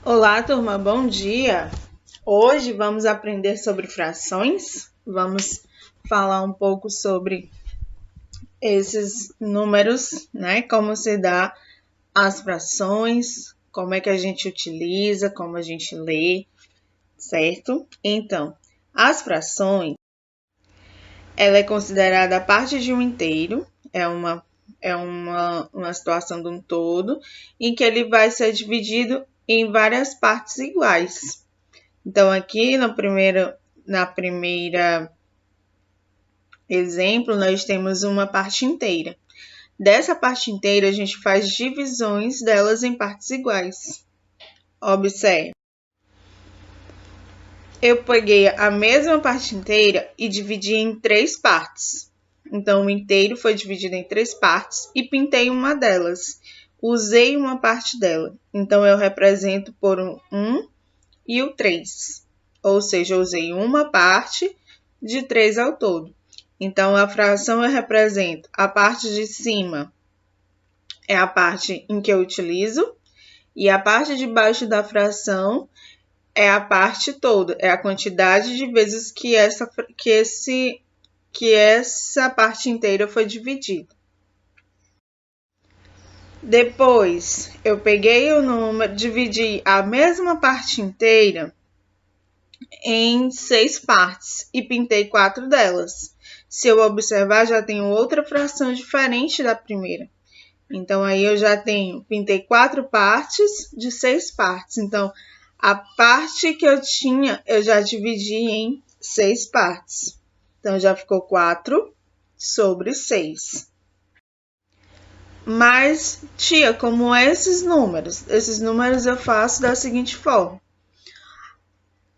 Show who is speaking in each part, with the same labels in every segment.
Speaker 1: Olá, turma, bom dia! Hoje vamos aprender sobre frações, vamos falar um pouco sobre esses números, né? Como se dá as frações, como é que a gente utiliza, como a gente lê, certo? Então, as frações, ela é considerada a parte de um inteiro, uma situação de um todo, em que ele vai ser dividido em várias partes iguais. Então, aqui na primeira exemplo, nós temos uma parte inteira. Dessa parte inteira, a gente faz divisões delas em partes iguais. Observe. Eu peguei a mesma parte inteira e dividi em 3 partes. Então, o inteiro foi dividido em 3 partes e pintei uma delas. Usei uma parte dela. Então, eu represento por 1 e o 3. Ou seja, eu usei uma parte de 3 ao todo. Então, a fração eu represento a parte de cima é a parte em que eu utilizo e a parte de baixo da fração é a parte toda, é a quantidade de vezes que essa parte inteira foi dividida. Depois, eu peguei o número, dividi a mesma parte inteira em 6 partes e pintei 4 delas. Se eu observar, já tenho outra fração diferente da primeira. Então, aí eu já pintei 4 partes de 6 partes. Então, a parte que eu tinha, eu já dividi em 6 partes. Então, já ficou 4 sobre 6. Mas, tia, como esses números? Esses números eu faço da seguinte forma.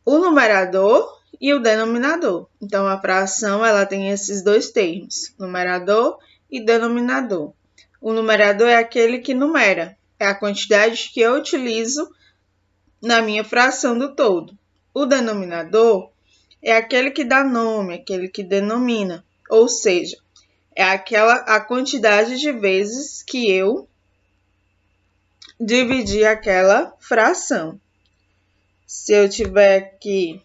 Speaker 1: O numerador e o denominador. Então, a fração ela tem esses dois termos, numerador e denominador. O numerador é aquele que numera, é a quantidade que eu utilizo na minha fração do todo. O denominador é aquele que dá nome, aquele que denomina, ou seja, é a quantidade de vezes que eu dividi aquela fração. Se eu tiver aqui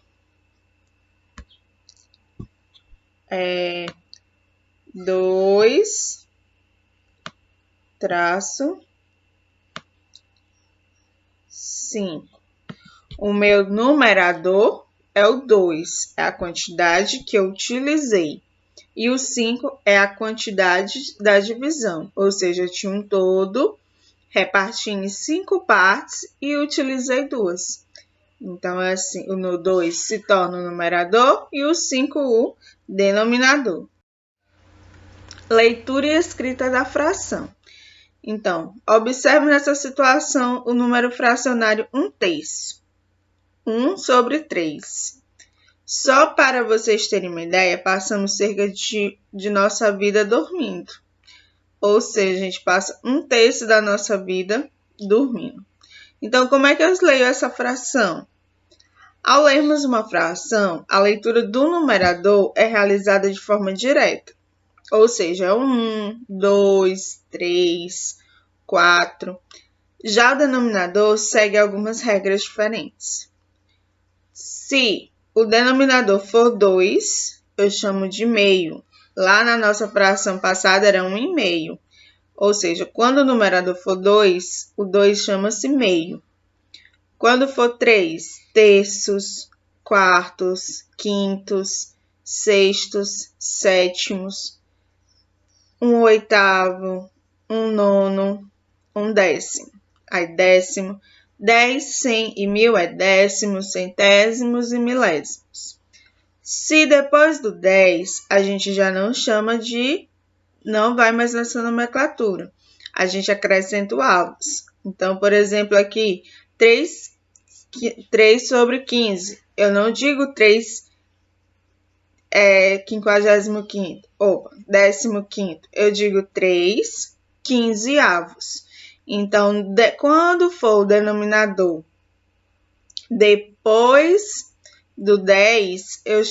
Speaker 1: 2 traço 5. O meu numerador é o 2, é a quantidade que eu utilizei. E o 5 é a quantidade da divisão, ou seja, eu tinha um todo, reparti em 5 partes e utilizei 2. Então, é assim, o 2 se torna o numerador e o 5 o denominador. Leitura e escrita da fração. Então, observe nessa situação o número fracionário 1/3. 1 sobre 3. Só para vocês terem uma ideia, passamos cerca de nossa vida dormindo. Ou seja, a gente passa 1/3 da nossa vida dormindo. Então, como é que eu leio essa fração? Ao lermos uma fração, a leitura do numerador é realizada de forma direta. Ou seja, 1, 2, 3, 4. Já o denominador segue algumas regras diferentes. Se o denominador for 2, eu chamo de meio. Lá na nossa fração passada era 1,5. Ou seja, quando o numerador for 2, o 2 chama-se meio. Quando for 3, terços, quartos, quintos, sextos, sétimos, 1/8, 1/9, 1/10. Aí, décimo. 10, 100 e 1000 é décimos, centésimos e milésimos. Se depois do 10, a gente já não vai mais nessa nomenclatura. A gente acrescenta o avos. Então, por exemplo, aqui, 3 sobre 15. Eu não digo 3 quinquagésimo-quinto, ou 15º. Eu digo 3 quinzeavos. Então, quando for o denominador depois do 10, eu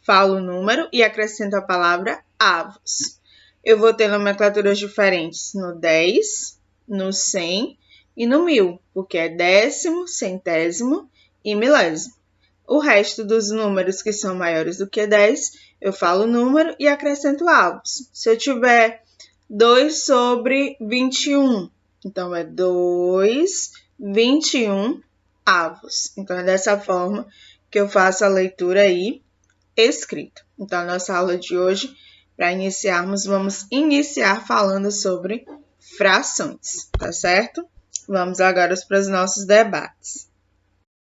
Speaker 1: falo o número e acrescento a palavra avos. Eu vou ter nomenclaturas diferentes no 10, no 100 e no mil, porque é décimo, centésimo e milésimo. O resto dos números que são maiores do que 10, eu falo o número e acrescento avos. Se eu tiver 2 sobre 21, então é 2, 21 avos. Então, é dessa forma que eu faço a leitura aí escrita. Então, a nossa aula de hoje, para iniciarmos, vamos iniciar falando sobre frações, tá certo? Vamos agora para os nossos debates.